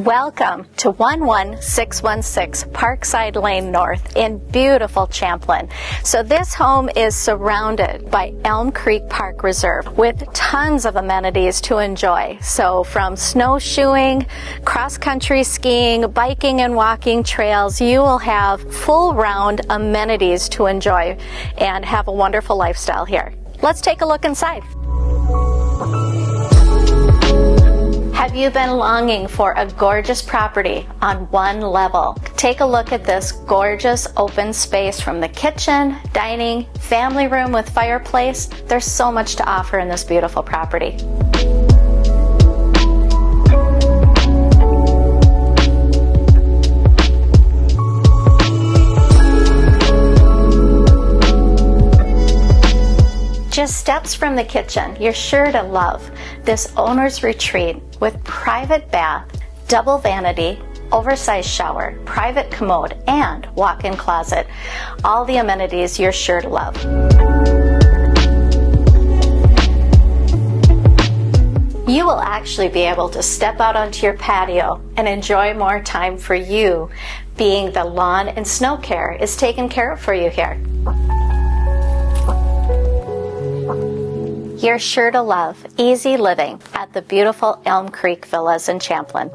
Welcome to 11616 Parkside Lane North in beautiful Champlin. So this home is surrounded by Elm Creek Park Reserve with tons of amenities to enjoy. So from snowshoeing, cross-country skiing, biking and walking trails, you will have full round amenities to enjoy and have a wonderful lifestyle here. Let's take a look inside. Have you been longing for a gorgeous property on one level? Take a look at this gorgeous open space from the kitchen, dining, family room with fireplace. There's so much to offer in this beautiful property. Just steps from the kitchen, you're sure to love this owner's retreat with private bath, double vanity, oversized shower, private commode, and walk-in closet. All the amenities you're sure to love. You will actually be able to step out onto your patio and enjoy more time for you, being the lawn and snow care is taken care of for you here. You're sure to love easy living at the beautiful Elm Creek Villas in Champlin.